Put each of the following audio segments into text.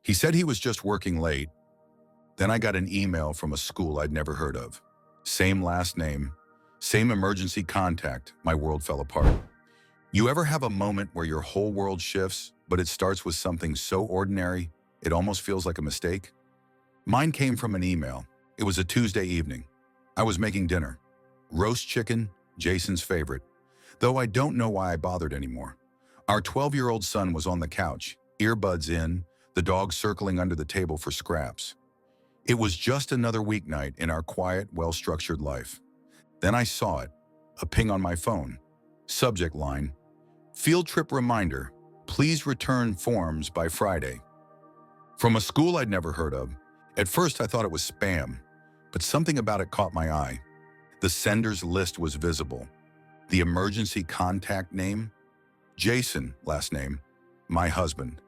He said he was just working late. Then I got an email from a school I'd never heard of. Same last name, same emergency contact. My world fell apart. You ever have a moment where your whole world shifts, but it starts with something so ordinary, it almost feels like a mistake? Mine came from an email. It was a Tuesday evening. I was making dinner. Roast chicken, Jason's favorite. Though I don't know why I bothered anymore. Our 12-year-old son was on the couch, earbuds in, the dog circling under the table for scraps. It was just another weeknight in our quiet, well-structured life. Then I saw it, a ping on my phone. Subject line, field trip reminder, please return forms by Friday. From a school I'd never heard of. At first I thought it was spam, but something about it caught my eye. The sender's list was visible. The emergency contact name, Jason, last name, my husband.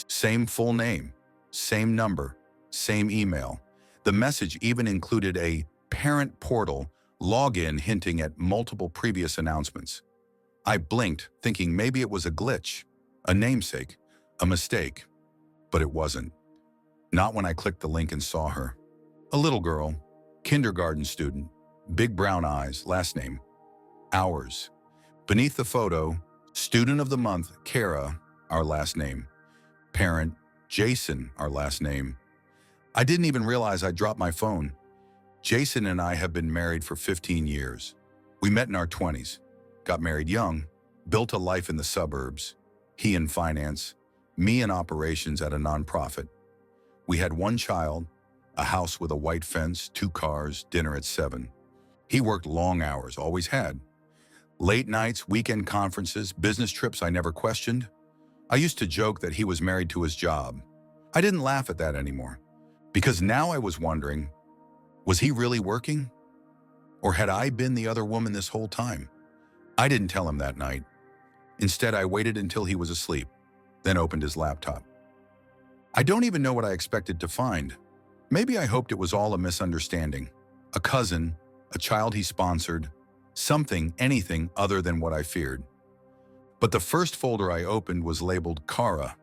Same full name, same number, same email. The message even included a parent portal login hinting at multiple previous announcements. I blinked, thinking maybe it was a glitch, a namesake, a mistake, but it wasn't. Not when I clicked the link and saw her. A little girl, kindergarten student, big brown eyes, last name, ours. Beneath the photo, student of the month, Kara, our last name. Parent, Jason, our last name. I didn't even realize I dropped my phone. Jason and I have been married for 15 years. We met in our 20s, got married young, built a life in the suburbs. He in finance, me in operations at a nonprofit. We had one child, a house with a white fence, 2 cars, dinner at 7. He worked long hours, always had. Late nights, weekend conferences, business trips I never questioned. I used to joke that he was married to his job. I didn't laugh at that anymore, because now I was wondering, was he really working? Or had I been the other woman this whole time? I didn't tell him that night. Instead, I waited until he was asleep, then opened his laptop. I don't even know what I expected to find. Maybe I hoped it was all a misunderstanding. A cousin, a child he sponsored, something, anything other than what I feared. But the first folder I opened was labeled Kara.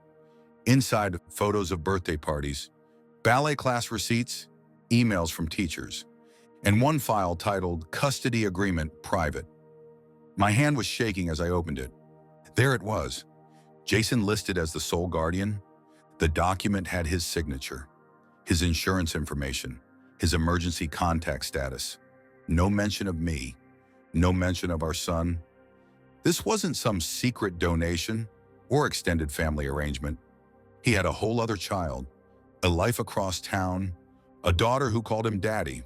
Inside, photos of birthday parties, ballet class receipts, emails from teachers, and one file titled Custody Agreement Private. My hand was shaking as I opened it. There it was, Jason listed as the sole guardian. The document had his signature, his insurance information, his emergency contact status. No mention of me, no mention of our son. This wasn't some secret donation or extended family arrangement. He had a whole other child, a life across town, a daughter who called him daddy.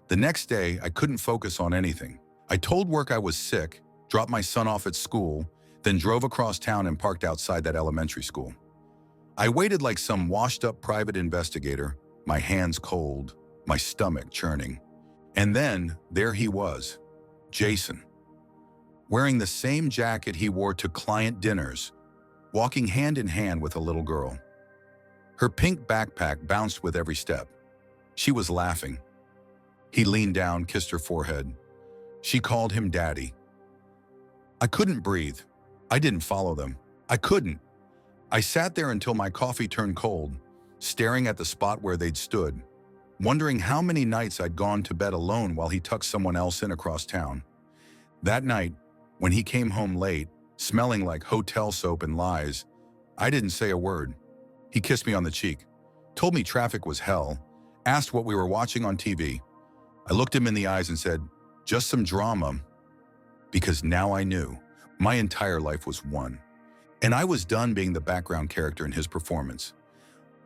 The next day, I couldn't focus on anything. I told work I was sick, dropped my son off at school, then drove across town and parked outside that elementary school. I waited like some washed-up private investigator, my hands cold, my stomach churning. And then, there he was, Jason, wearing the same jacket he wore to client dinners, walking hand in hand with a little girl. Her pink backpack bounced with every step. She was laughing. He leaned down, kissed her forehead. She called him daddy. I couldn't breathe. I didn't follow them. I couldn't. I sat there until my coffee turned cold, staring at the spot where they'd stood, wondering how many nights I'd gone to bed alone while he tucked someone else in across town. That night, when he came home late, smelling like hotel soap and lies, I didn't say a word. He kissed me on the cheek, told me traffic was hell, asked what we were watching on TV. I looked him in the eyes and said, just some drama, because now I knew my entire life was won. And I was done being the background character in his performance.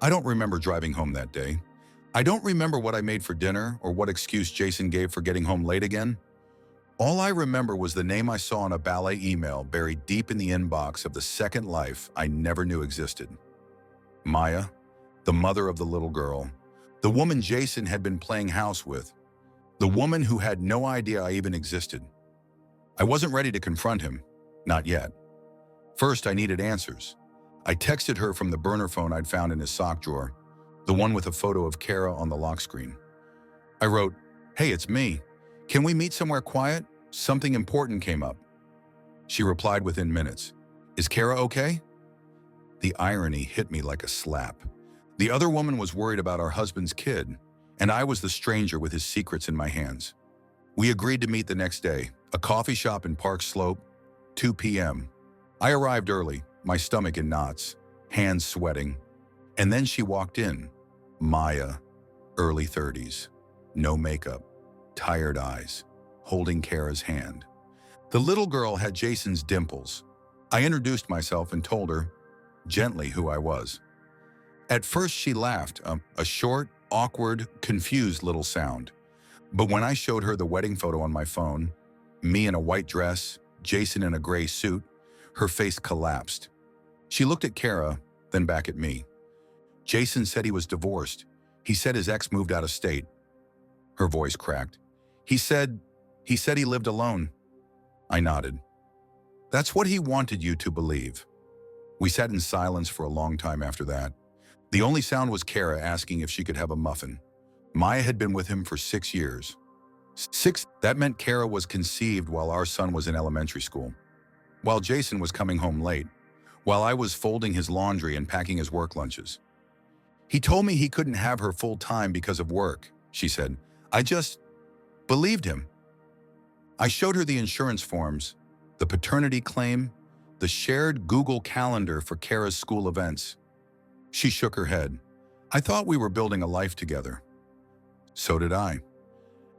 I don't remember driving home that day. I don't remember what I made for dinner or what excuse Jason gave for getting home late again. All I remember was the name I saw in a ballet email buried deep in the inbox of the second life I never knew existed. Maya, the mother of the little girl, the woman Jason had been playing house with, the woman who had no idea I even existed. I wasn't ready to confront him, not yet. First, I needed answers. I texted her from the burner phone I'd found in his sock drawer, the one with a photo of Kara on the lock screen. I wrote, "Hey, it's me. Can we meet somewhere quiet? Something important came up." She replied within minutes, "Is Kara okay?" The irony hit me like a slap. The other woman was worried about our husband's kid, and I was the stranger with his secrets in my hands. We agreed to meet the next day, a coffee shop in Park Slope, 2 p.m. I arrived early, my stomach in knots, hands sweating. And then she walked in, Maya, early 30s, no makeup, tired eyes, holding Kara's hand. The little girl had Jason's dimples. I introduced myself and told her, gently, who I was. At first she laughed, a short, awkward, confused little sound. But when I showed her the wedding photo on my phone, me in a white dress, Jason in a gray suit, her face collapsed. She looked at Kara, then back at me. Jason said he was divorced. He said his ex moved out of state. Her voice cracked. He said he lived alone. I nodded. That's what he wanted you to believe. We sat in silence for a long time after that. The only sound was Kara asking if she could have a muffin. Maya had been with him for 6 years. That meant Kara was conceived while our son was in elementary school. While Jason was coming home late. While I was folding his laundry and packing his work lunches. He told me he couldn't have her full time because of work, she said. I just believed him. I showed her the insurance forms, the paternity claim, the shared Google Calendar for Kara's school events. She shook her head. I thought we were building a life together. So did I.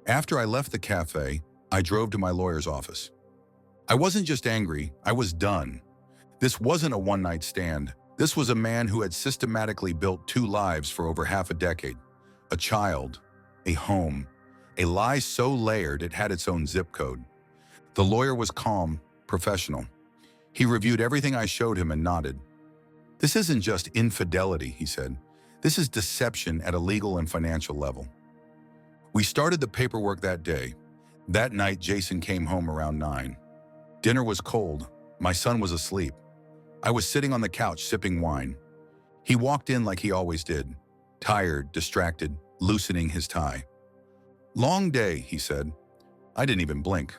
After I left the cafe, I drove to my lawyer's office. I wasn't just angry, I was done. This wasn't a one-night stand. This was a man who had systematically built 2 lives for over half a decade. A child, a home, a lie so layered it had its own zip code. The lawyer was calm, professional. He reviewed everything I showed him and nodded. This isn't just infidelity, he said. This is deception at a legal and financial level. We started the paperwork that day. That night, Jason came home around 9. Dinner was cold. My son was asleep. I was sitting on the couch sipping wine. He walked in like he always did, tired, distracted, loosening his tie. Long day, he said. I didn't even blink.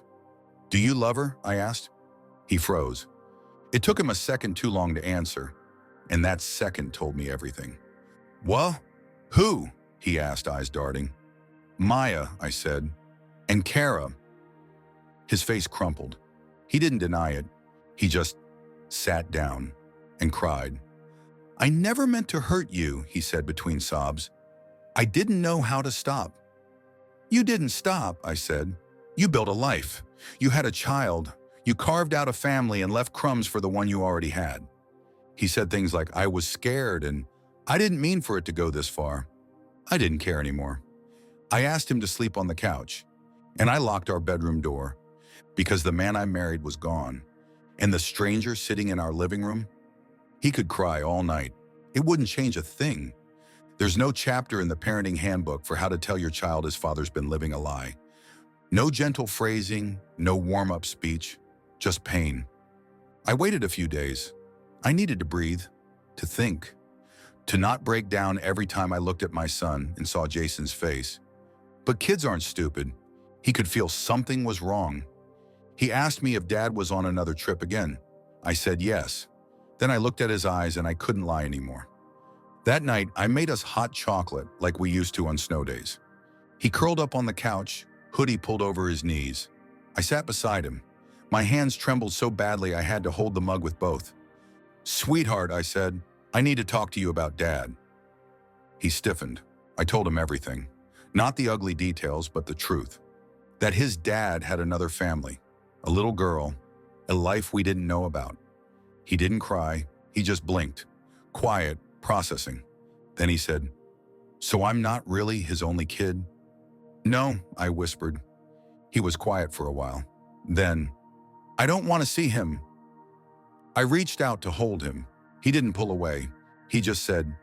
Do you love her? I asked. He froze. It took him a second too long to answer, and that second told me everything. What? Who? He asked, eyes darting. Maya, I said. And Kara. His face crumpled. He didn't deny it. He just sat down and cried. I never meant to hurt you, he said between sobs. I didn't know how to stop. You didn't stop, I said. You built a life. You had a child. You carved out a family and left crumbs for the one you already had. He said things like, I was scared and I didn't mean for it to go this far. I didn't care anymore. I asked him to sleep on the couch, and I locked our bedroom door because the man I married was gone. And the stranger sitting in our living room, he could cry all night. It wouldn't change a thing. There's no chapter in the parenting handbook for how to tell your child his father's been living a lie. No gentle phrasing, no warm-up speech, just pain. I waited a few days. I needed to breathe, to think, to not break down every time I looked at my son and saw Jason's face. But kids aren't stupid. He could feel something was wrong. He asked me if Dad was on another trip again. I said yes. Then I looked at his eyes and I couldn't lie anymore. That night, I made us hot chocolate like we used to on snow days. He curled up on the couch, hoodie pulled over his knees. I sat beside him. My hands trembled so badly I had to hold the mug with both. Sweetheart, I said, I need to talk to you about Dad. He stiffened. I told him everything. Not the ugly details, but the truth. That his dad had another family. A little girl, a life we didn't know about. He didn't cry, he just blinked, quiet, processing. Then he said, so I'm not really his only kid? No, I whispered. He was quiet for a while. Then, I don't want to see him. I reached out to hold him. He didn't pull away. He just said,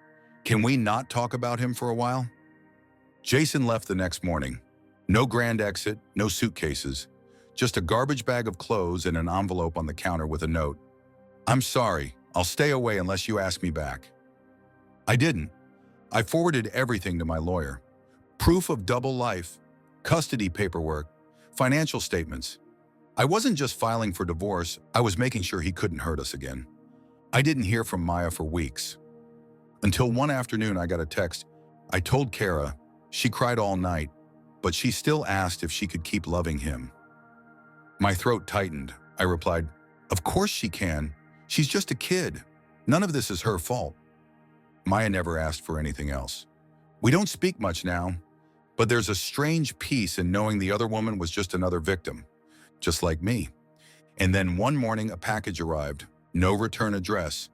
can we not talk about him for a while? Jason left the next morning. No grand exit, no suitcases. Just a garbage bag of clothes and an envelope on the counter with a note. I'm sorry, I'll stay away unless you ask me back. I didn't. I forwarded everything to my lawyer. Proof of double life, custody paperwork, financial statements. I wasn't just filing for divorce, I was making sure he couldn't hurt us again. I didn't hear from Maya for weeks. Until one afternoon I got a text. I told Kara. She cried all night, but she still asked if she could keep loving him. My throat tightened. I replied, "Of course she can. She's just a kid. None of this is her fault." Maya never asked for anything else. We don't speak much now, but there's a strange peace in knowing the other woman was just another victim, just like me. And then one morning a package arrived, no return address.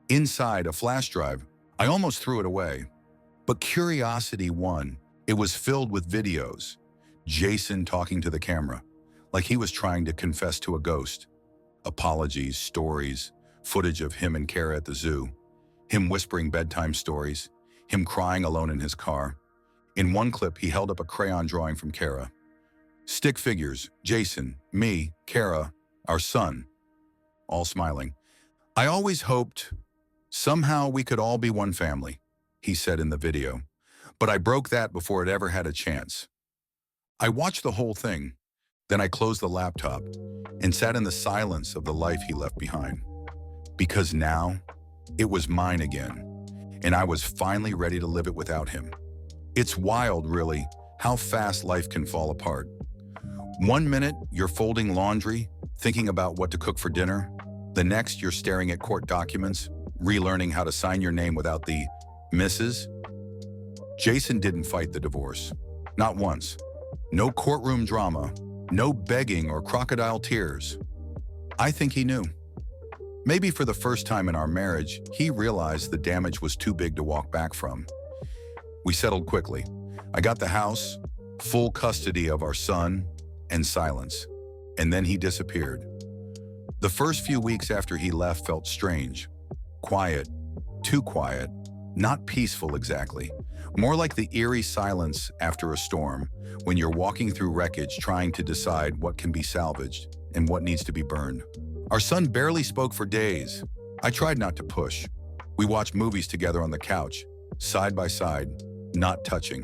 Inside a flash drive. I almost threw it away. But curiosity won. It was filled with videos. Jason talking to the camera, like he was trying to confess to a ghost. Apologies, stories, footage of him and Kara at the zoo. Him whispering bedtime stories. Him crying alone in his car. In one clip, he held up a crayon drawing from Kara. Stick figures, Jason, me, Kara, our son, all smiling. "I always hoped somehow we could all be one family," he said in the video. But I broke that before it ever had a chance. I watched the whole thing. Then I closed the laptop and sat in the silence of the life he left behind. Because now, it was mine again, and I was finally ready to live it without him. It's wild, really, how fast life can fall apart. One minute, you're folding laundry, thinking about what to cook for dinner. The next, you're staring at court documents, relearning how to sign your name without the Mrs. Jason didn't fight the divorce. Not once. No courtroom drama, no begging or crocodile tears. I think he knew. Maybe for the first time in our marriage, he realized the damage was too big to walk back from. We settled quickly. I got the house, full custody of our son, and silence. And then he disappeared. The first few weeks after he left felt strange. Quiet, too quiet, not peaceful exactly. More like the eerie silence after a storm, when you're walking through wreckage trying to decide what can be salvaged and what needs to be burned. Our son barely spoke for days. I tried not to push. We watched movies together on the couch, side by side, not touching.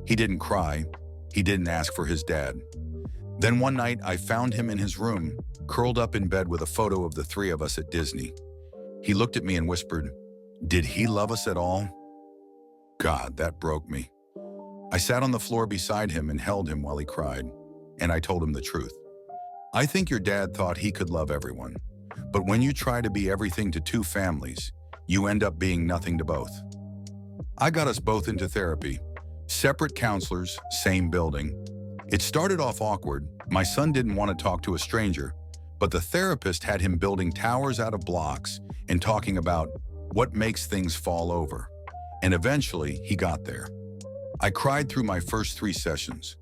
He didn't cry. He didn't ask for his dad. Then one night, I found him in his room, curled up in bed with a photo of the three of us at Disney. He looked at me and whispered, "Did he love us at all?" God, that broke me. I sat on the floor beside him and held him while he cried, and I told him the truth. "I think your dad thought he could love everyone, but when you try to be everything to two families, you end up being nothing to both." I got us both into therapy. Separate counselors, same building. It started off awkward. My son didn't want to talk to a stranger, but the therapist had him building towers out of blocks and talking about what makes things fall over. And eventually, he got there. I cried through my first 3 sessions.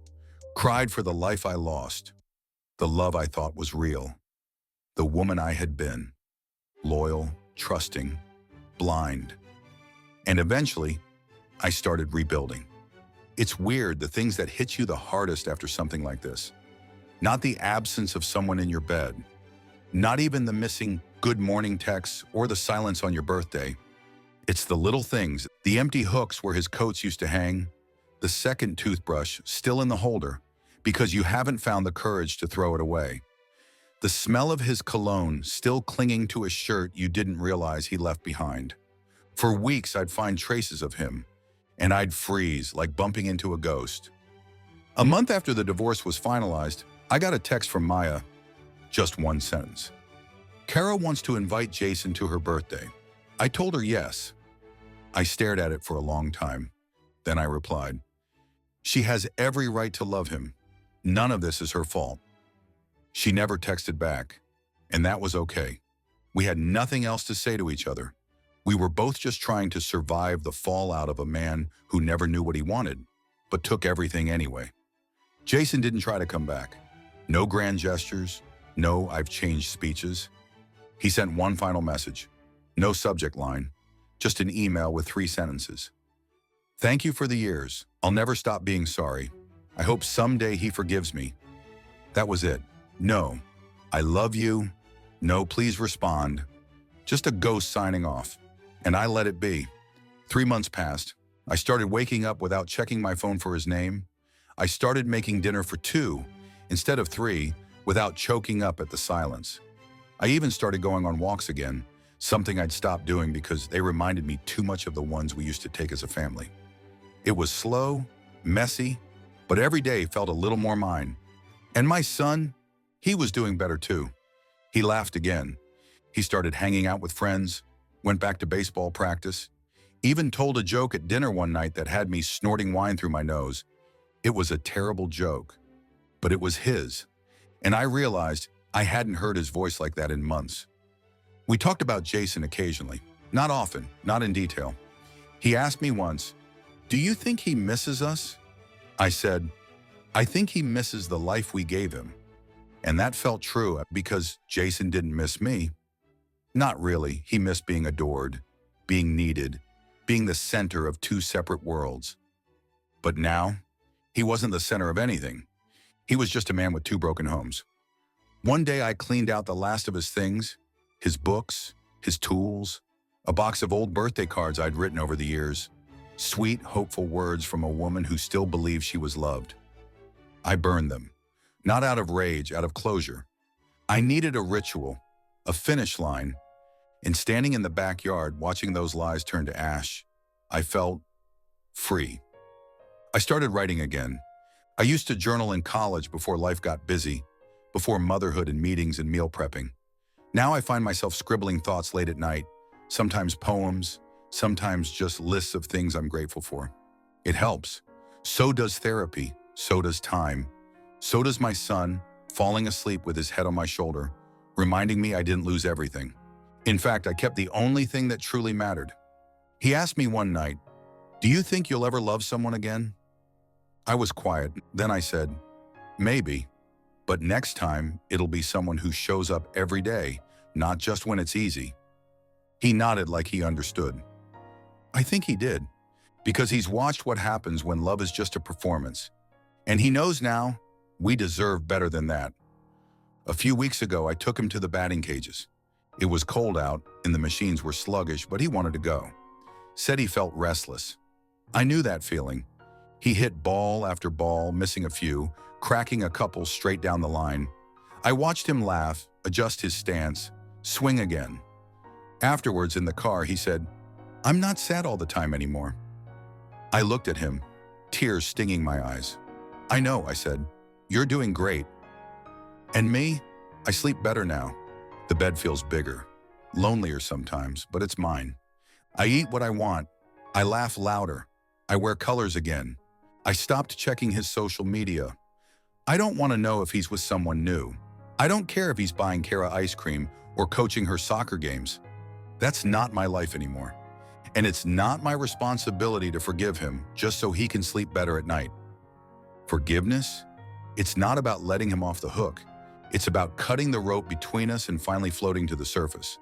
Cried for the life I lost, the love I thought was real, the woman I had been, loyal, trusting, blind. And eventually, I started rebuilding. It's weird, the things that hit you the hardest after something like this. Not the absence of someone in your bed, not even the missing good morning texts or the silence on your birthday. It's the little things, the empty hooks where his coats used to hang, the second toothbrush still in the holder because you haven't found the courage to throw it away. The smell of his cologne still clinging to a shirt you didn't realize he left behind. For weeks, I'd find traces of him, and I'd freeze like bumping into a ghost. A month after the divorce was finalized, I got a text from Maya. Just one sentence. "Kara wants to invite Jason to her birthday." I told her yes. I stared at it for a long time. Then I replied, "She has every right to love him. None of this is her fault." She never texted back, and that was okay. We had nothing else to say to each other. We were both just trying to survive the fallout of a man who never knew what he wanted, but took everything anyway. Jason didn't try to come back. No grand gestures, no "I've changed" speeches. He sent one final message. No subject line, just an email with 3 sentences. "Thank you for the years. I'll never stop being sorry. I hope someday he forgives me." That was it. No, "I love you." No, "Please respond." Just a ghost signing off. And I let it be. 3 months passed. I started waking up without checking my phone for his name. I started making dinner for 2 instead of 3 without choking up at the silence. I even started going on walks again, something I'd stopped doing because they reminded me too much of the ones we used to take as a family. It was slow, messy, but every day felt a little more mine. And my son, he was doing better too. He laughed again. He started hanging out with friends, went back to baseball practice, even told a joke at dinner one night that had me snorting wine through my nose. It was a terrible joke, but it was his. And I realized I hadn't heard his voice like that in months. We talked about Jason occasionally, not often, not in detail. He asked me once, "Do you think he misses us?" I said, "I think he misses the life we gave him." And that felt true because Jason didn't miss me. Not really. He missed being adored, being needed, being the center of two separate worlds. But now, he wasn't the center of anything. He was just a man with two broken homes. One day I cleaned out the last of his things, his books, his tools, a box of old birthday cards I'd written over the years, sweet, hopeful words from a woman who still believed she was loved. I burned them, not out of rage, out of closure. I needed a ritual, a finish line, and standing in the backyard watching those lies turn to ash, I felt free. I started writing again. I used to journal in college before life got busy, before motherhood and meetings and meal prepping. Now I find myself scribbling thoughts late at night, sometimes poems, sometimes just lists of things I'm grateful for. It helps. So does therapy, so does time, so does my son, falling asleep with his head on my shoulder, reminding me I didn't lose everything. In fact, I kept the only thing that truly mattered. He asked me one night, "Do you think you'll ever love someone again?" I was quiet. Then I said, "Maybe, but next time it'll be someone who shows up every day, not just when it's easy." He nodded like he understood. I think he did, because he's watched what happens when love is just a performance. And he knows now we deserve better than that. A few weeks ago, I took him to the batting cages. It was cold out and the machines were sluggish, but he wanted to go. Said he felt restless. I knew that feeling. He hit ball after ball, missing a few, cracking a couple straight down the line. I watched him laugh, adjust his stance, swing again. Afterwards in the car, he said, "I'm not sad all the time anymore." I looked at him, tears stinging my eyes. "I know," I said. "You're doing great." "And me? I sleep better now. The bed feels bigger, lonelier sometimes, but it's mine. I eat what I want. I laugh louder. I wear colors again. I stopped checking his social media. I don't want to know if he's with someone new. I don't care if he's buying Kara ice cream or coaching her soccer games. That's not my life anymore. And it's not my responsibility to forgive him just so he can sleep better at night. Forgiveness? It's not about letting him off the hook. It's about cutting the rope between us and finally floating to the surface.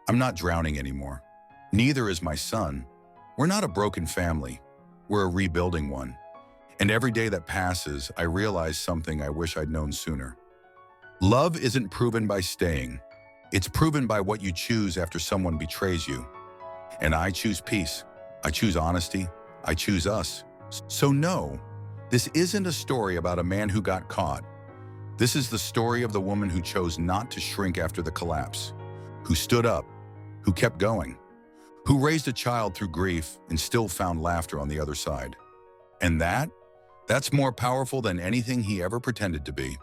I'm not drowning anymore. Neither is my son. We're not a broken family. We're a rebuilding one. And every day that passes, I realize something I wish I'd known sooner. Love isn't proven by staying. It's proven by what you choose after someone betrays you. And I choose peace. I choose honesty. I choose us. So no, this isn't a story about a man who got caught. This is the story of the woman who chose not to shrink after the collapse, who stood up, who kept going, who raised a child through grief and still found laughter on the other side. And that's more powerful than anything he ever pretended to be.